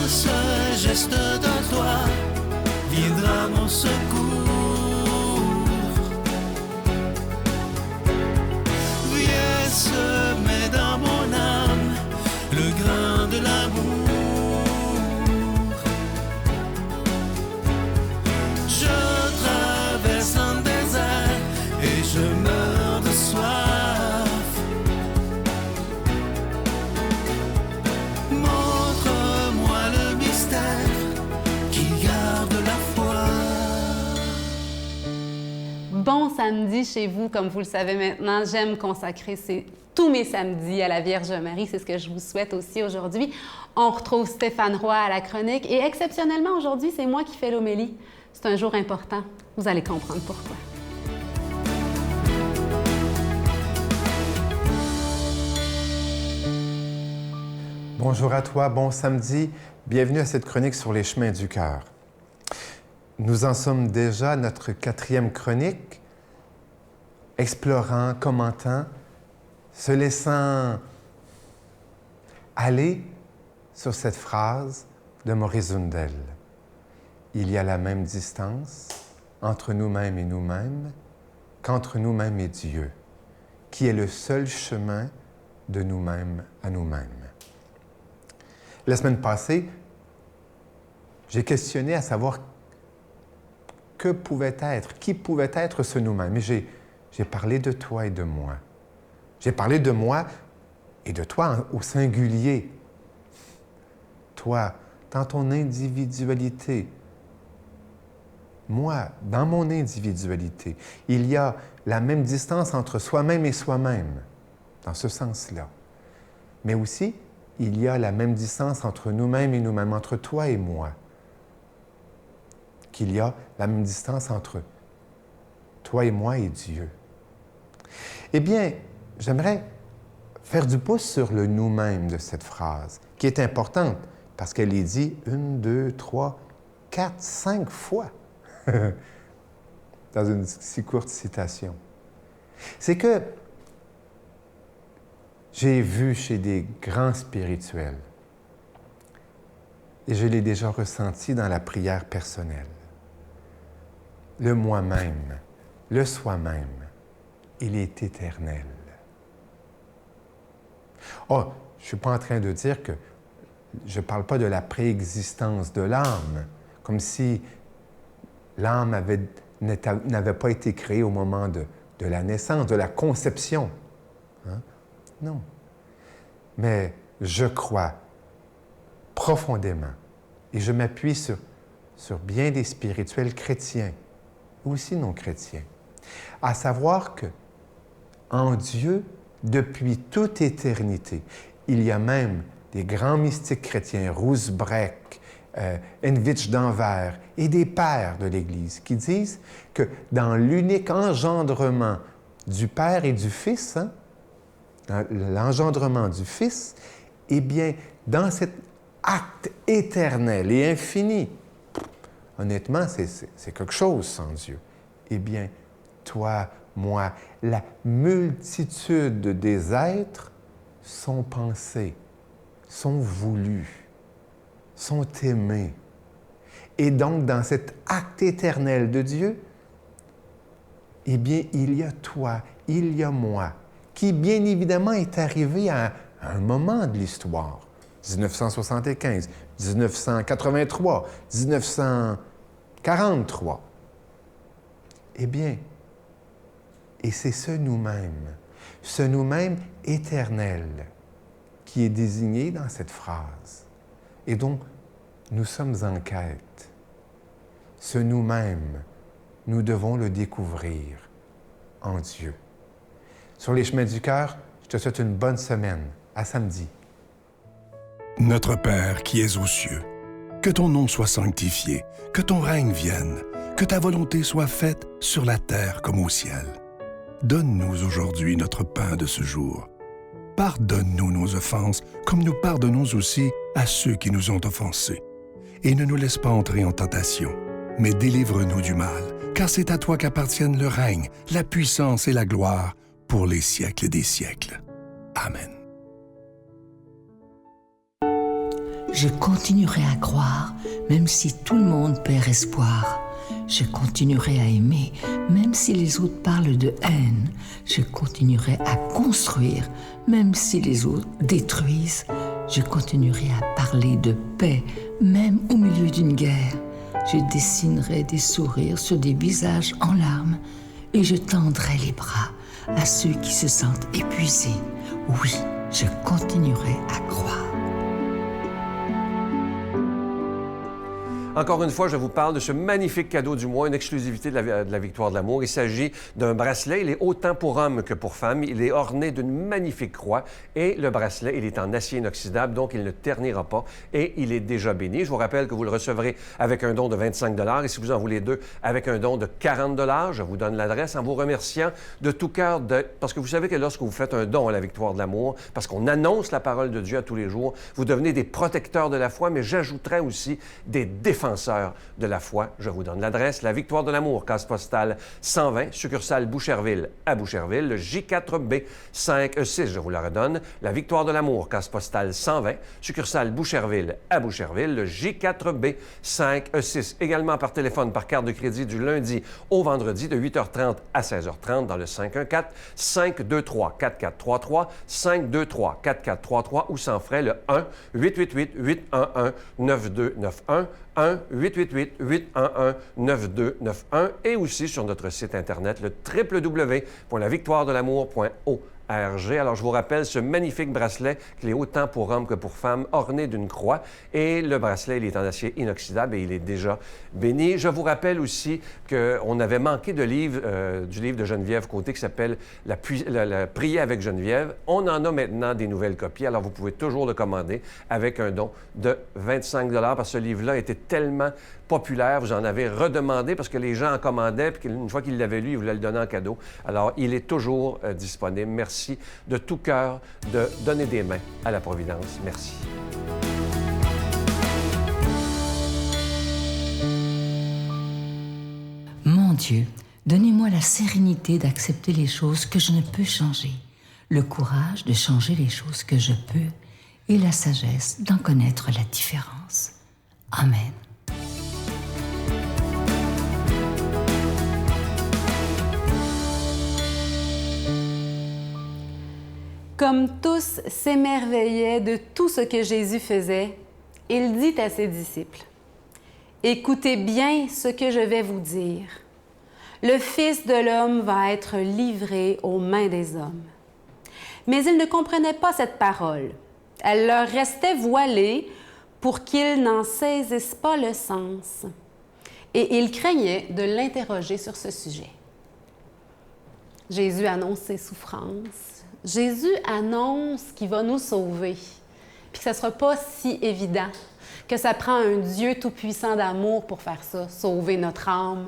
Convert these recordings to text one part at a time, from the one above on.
seul geste de toi viendra mon secours. Viens semer dans mon âme le grain de l'amour. Je traverse un désert et je meurs de soif. Montre-moi le mystère qui garde la foi. Bon samedi chez vous, comme vous le savez maintenant, j'aime consacrer tous mes samedis à la Vierge Marie. C'est ce que je vous souhaite aussi aujourd'hui. On retrouve Stéphane Roy à la chronique et exceptionnellement aujourd'hui, c'est moi qui fais l'homélie. C'est un jour important. Vous allez comprendre pourquoi. Bonjour à toi, bon samedi. Bienvenue à cette chronique sur les chemins du cœur. Nous en sommes déjà à notre 4e chronique, explorant, commentant, se laissant aller sur cette phrase de Maurice Zundel. Il y a la même distance entre nous-mêmes et nous-mêmes qu'entre nous-mêmes et Dieu, qui est le seul chemin de nous-mêmes à nous-mêmes. La semaine passée, j'ai questionné à savoir qui pouvait être ce nous-mêmes. Et j'ai parlé de toi et de moi. J'ai parlé de moi et de toi au singulier. Toi, dans ton individualité. Moi, dans mon individualité. Il y a la même distance entre soi-même et soi-même, dans ce sens-là. Mais aussi, il y a la même distance entre nous-mêmes et nous-mêmes, entre toi et moi. Qu'il y a la même distance entre toi et moi et Dieu. Eh bien, j'aimerais faire du pouce sur le nous-mêmes de cette phrase, qui est importante parce qu'elle est dit 1, 2, 3, 4, 5 fois dans une si courte citation. C'est que j'ai vu chez des grands spirituels, et je l'ai déjà ressenti dans la prière personnelle, le moi-même, le soi-même, il est éternel. Oh, je ne suis pas en train de dire que je ne parle pas de la préexistence de l'âme, comme si l'âme n'avait pas été créée au moment de la naissance, de la conception. Hein? Non. Mais je crois profondément, et je m'appuie sur bien des spirituels chrétiens, aussi non chrétiens, à savoir que en Dieu, depuis toute éternité, il y a même des grands mystiques chrétiens, Roosbrecht, Henwich d'Anvers et des pères de l'Église qui disent que dans l'unique engendrement du Père et du Fils, hein, dans l'engendrement du Fils, eh bien, dans cet acte éternel et infini, honnêtement, c'est quelque chose sans Dieu. Eh bien, toi, moi, la multitude des êtres sont pensés, sont voulus, sont aimés. Et donc, dans cet acte éternel de Dieu, eh bien, il y a toi, il y a moi, qui, bien évidemment, est arrivé à un moment de l'histoire. 1975, 1983, 1943. Eh bien, et c'est ce nous-mêmes éternel, qui est désigné dans cette phrase et dont nous sommes en quête. Ce nous-mêmes, nous devons le découvrir en Dieu. Sur les chemins du cœur, je te souhaite une bonne semaine. À samedi. Notre Père qui es aux cieux, que ton nom soit sanctifié, que ton règne vienne, que ta volonté soit faite sur la terre comme au ciel. Donne-nous aujourd'hui notre pain de ce jour. Pardonne-nous nos offenses, comme nous pardonnons aussi à ceux qui nous ont offensés. Et ne nous laisse pas entrer en tentation, mais délivre-nous du mal, car c'est à toi qu'appartiennent le règne, la puissance et la gloire pour les siècles des siècles. Amen. Je continuerai à croire, même si tout le monde perd espoir. Je continuerai à aimer, même si les autres parlent de haine. Je continuerai à construire, même si les autres détruisent. Je continuerai à parler de paix, même au milieu d'une guerre. Je dessinerai des sourires sur des visages en larmes et je tendrai les bras à ceux qui se sentent épuisés. Oui, je continuerai à croire. Encore une fois, je vous parle de ce magnifique cadeau du mois, une exclusivité de la Victoire de l'amour. Il s'agit d'un bracelet. Il est autant pour hommes que pour femmes. Il est orné d'une magnifique croix et le bracelet, il est en acier inoxydable, donc il ne ternira pas et il est déjà béni. Je vous rappelle que vous le recevrez avec un don de 25 $ et si vous en voulez deux, avec un don de 40 $. Je vous donne l'adresse en vous remerciant de tout cœur parce que vous savez que lorsque vous faites un don à la Victoire de l'amour, parce qu'on annonce la parole de Dieu à tous les jours, vous devenez des protecteurs de la foi, mais j'ajouterais aussi des défenseurs de la foi. Je vous donne l'adresse, la Victoire de l'amour, case postale 120, succursale Boucherville à Boucherville, le J4B 5E6, je vous la redonne, la Victoire de l'amour, case postale 120, succursale Boucherville à Boucherville, le J4B 5E6. Également par téléphone, par carte de crédit du lundi au vendredi de 8h30 à 16h30 dans le 514-523-4433, 523-4433 ou sans frais le 1-888-811-9291, 1-888-811-9291 et aussi sur notre site Internet, le www.lavictoiredelamour.org. Alors, je vous rappelle ce magnifique bracelet qui est autant pour hommes que pour femmes, orné d'une croix. Et le bracelet, il est en acier inoxydable et il est déjà béni. Je vous rappelle aussi qu'on avait manqué de livre, du livre de Geneviève Côté qui s'appelle la Prier avec Geneviève. On en a maintenant des nouvelles copies. Alors, vous pouvez toujours le commander avec un don de 25 $ parce que ce livre-là était tellement populaire. Vous en avez redemandé parce que les gens en commandaient puis une fois qu'ils l'avaient lu, ils voulaient le donner en cadeau. Alors, il est toujours disponible. Merci de tout cœur de donner des mains à la Providence. Merci. Mon Dieu, donnez-moi la sérénité d'accepter les choses que je ne peux changer, le courage de changer les choses que je peux et la sagesse d'en connaître la différence. Amen. Comme tous s'émerveillaient de tout ce que Jésus faisait, il dit à ses disciples, « Écoutez bien ce que je vais vous dire. Le Fils de l'homme va être livré aux mains des hommes. » Mais ils ne comprenaient pas cette parole. Elle leur restait voilée pour qu'ils n'en saisissent pas le sens. Et ils craignaient de l'interroger sur ce sujet. Jésus annonce ses souffrances. Jésus annonce qu'il va nous sauver, puis que ça ne sera pas si évident, que ça prend un Dieu tout-puissant d'amour pour faire ça, sauver notre âme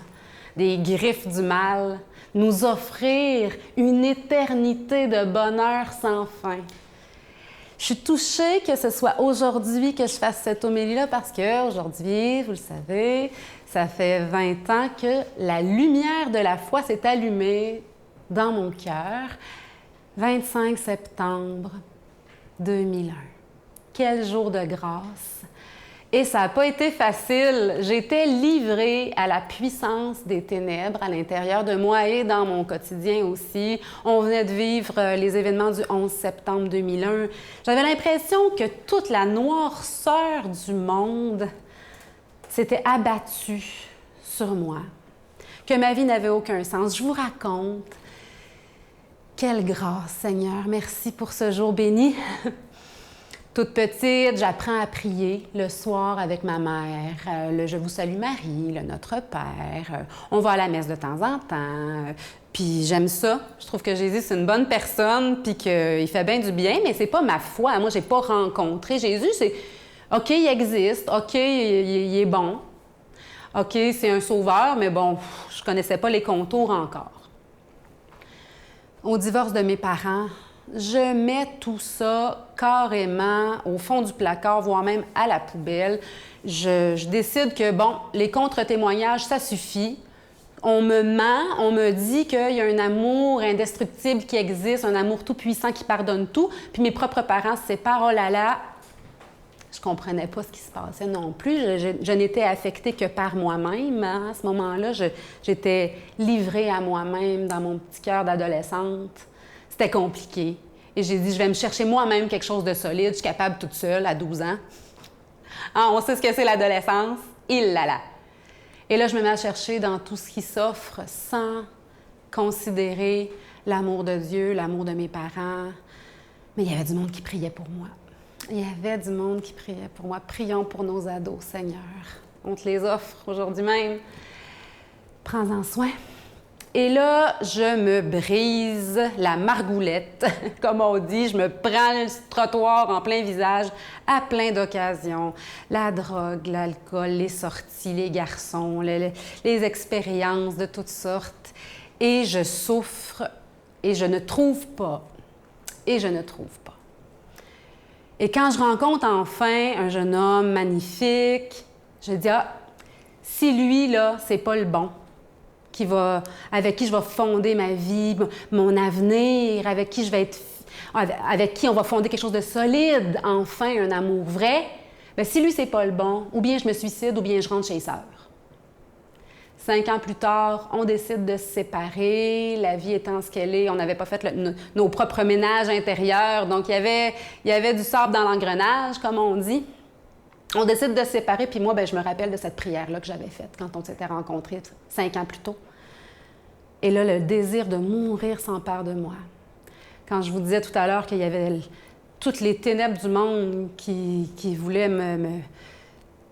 des griffes du mal, nous offrir une éternité de bonheur sans fin. Je suis touchée que ce soit aujourd'hui que je fasse cette homélie-là parce qu'aujourd'hui, vous le savez, ça fait 20 ans que la lumière de la foi s'est allumée dans mon cœur. 25 septembre 2001. Quel jour de grâce! Et ça n'a pas été facile. J'étais livrée à la puissance des ténèbres à l'intérieur de moi et dans mon quotidien aussi. On venait de vivre les événements du 11 septembre 2001. J'avais l'impression que toute la noirceur du monde s'était abattue sur moi, que ma vie n'avait aucun sens. Je vous raconte. Quelle grâce, Seigneur. Merci pour ce jour béni. Toute petite, j'apprends à prier le soir avec ma mère, le « Je vous salue Marie », le « Notre Père ». On va à la messe de temps en temps. Puis j'aime ça. Je trouve que Jésus, c'est une bonne personne, puis qu'il fait bien du bien, mais c'est pas ma foi. Moi, j'ai pas rencontré Jésus. C'est OK, il existe. OK, il est bon. OK, c'est un sauveur, mais bon, je connaissais pas les contours encore. Au divorce de mes parents, je mets tout ça carrément au fond du placard, voire même à la poubelle. Je décide que, bon, les contre-témoignages, ça suffit. On me ment, on me dit qu'il y a un amour indestructible qui existe, un amour tout-puissant qui pardonne tout, puis mes propres parents se séparent, oh là là, Je comprenais pas ce qui se passait non plus. Je n'étais affectée que par moi-même. Hein. À ce moment-là, j'étais livrée à moi-même dans mon petit cœur d'adolescente. C'était compliqué. Et j'ai dit, je vais me chercher moi-même quelque chose de solide. Je suis capable toute seule à 12 ans. Ah, on sait ce que c'est l'adolescence. Il là là. Et là, je me mets à chercher dans tout ce qui s'offre sans considérer l'amour de Dieu, l'amour de mes parents. Mais il y avait du monde qui priait pour moi. Il y avait du monde qui priait pour moi. Prions pour nos ados, Seigneur. On te les offre aujourd'hui même. Prends-en soin. Et là, je me brise la margoulette, comme on dit. Je me prends le trottoir en plein visage à plein d'occasions. La drogue, l'alcool, les sorties, les garçons, les expériences de toutes sortes. Et je souffre et je ne trouve pas. Et je ne trouve pas. Et quand je rencontre enfin un jeune homme magnifique, je dis, ah, si lui, là, c'est pas le bon, avec qui je vais fonder ma vie, mon avenir, avec qui on va fonder quelque chose de solide, enfin, un amour vrai, bien, si lui, c'est pas le bon, ou bien je me suicide, ou bien je rentre chez les sœurs. 5 ans plus tard, on décide de se séparer, la vie étant ce qu'elle est. On n'avait pas fait nos propres ménages intérieurs, donc il y avait du sable dans l'engrenage, comme on dit. On décide de se séparer, puis moi, bien, je me rappelle de cette prière-là que j'avais faite quand on s'était rencontrés 5 ans plus tôt. Et là, le désir de mourir s'empare de moi. Quand je vous disais tout à l'heure qu'il y avait toutes les ténèbres du monde qui voulaient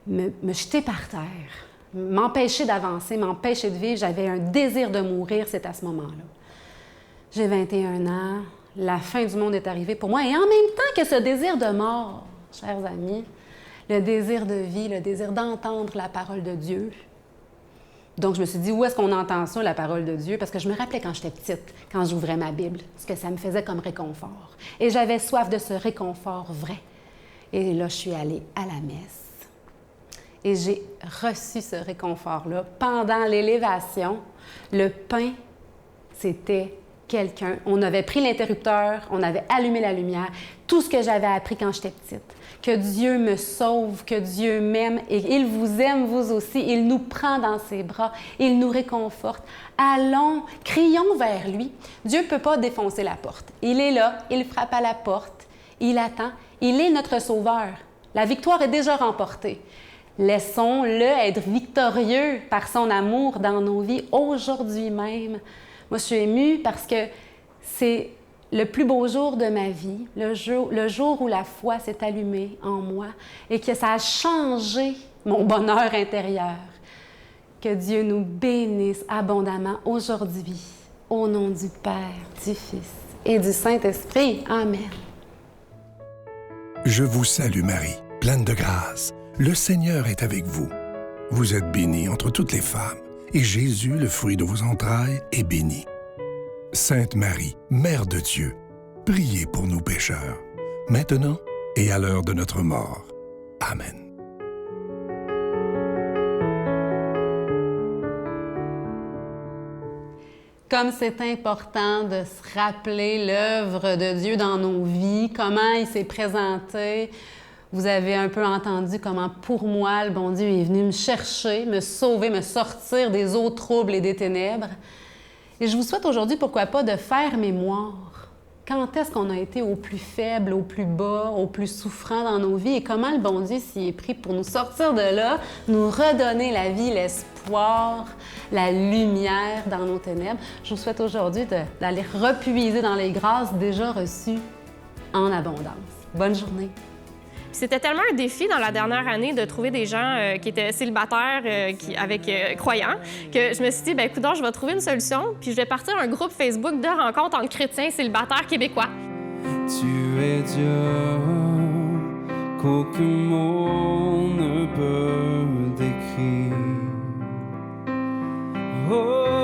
me jeter par terre, m'empêcher d'avancer, m'empêcher de vivre, j'avais un désir de mourir, c'est à ce moment-là. J'ai 21 ans, la fin du monde est arrivée pour moi, et en même temps que ce désir de mort, chers amis, le désir de vie, le désir d'entendre la parole de Dieu. Donc, je me suis dit, où est-ce qu'on entend ça, la parole de Dieu? Parce que je me rappelais quand j'étais petite, quand j'ouvrais ma Bible, ce que ça me faisait comme réconfort. Et j'avais soif de ce réconfort vrai. Et là, je suis allée à la messe. Et j'ai reçu ce réconfort-là. Pendant l'élévation, le pain, c'était quelqu'un. On avait pris l'interrupteur, on avait allumé la lumière. Tout ce que j'avais appris quand j'étais petite. Que Dieu me sauve, que Dieu m'aime et il vous aime vous aussi. Il nous prend dans ses bras, il nous réconforte. Allons, crions vers lui. Dieu ne peut pas défoncer la porte. Il est là, il frappe à la porte, il attend. Il est notre sauveur. La victoire est déjà remportée. Laissons-le être victorieux par son amour dans nos vies aujourd'hui même. Moi, je suis émue parce que c'est le plus beau jour de ma vie, le jour où la foi s'est allumée en moi et que ça a changé mon bonheur intérieur. Que Dieu nous bénisse abondamment aujourd'hui, au nom du Père, du Fils et du Saint-Esprit. Amen. Je vous salue Marie, pleine de grâce. Le Seigneur est avec vous. Vous êtes bénie entre toutes les femmes, et Jésus, le fruit de vos entrailles, est béni. Sainte Marie, Mère de Dieu, priez pour nous pécheurs, maintenant et à l'heure de notre mort. Amen. Comme c'est important de se rappeler l'œuvre de Dieu dans nos vies, comment il s'est présenté. Vous avez un peu entendu comment, pour moi, le bon Dieu est venu me chercher, me sauver, me sortir des eaux troubles et des ténèbres. Et je vous souhaite aujourd'hui, pourquoi pas, de faire mémoire. Quand est-ce qu'on a été au plus faible, au plus bas, au plus souffrant dans nos vies et comment le bon Dieu s'y est pris pour nous sortir de là, nous redonner la vie, l'espoir, la lumière dans nos ténèbres. Je vous souhaite aujourd'hui d'aller repuiser dans les grâces déjà reçues en abondance. Bonne journée. C'était tellement un défi dans la dernière année de trouver des gens qui étaient célibataires, croyants, que je me suis dit, ben écoute, je vais trouver une solution, puis je vais partir un groupe Facebook de rencontres entre chrétiens célibataires québécois. Tu es Dieu qu'aucun mot ne peut décrire. Oh,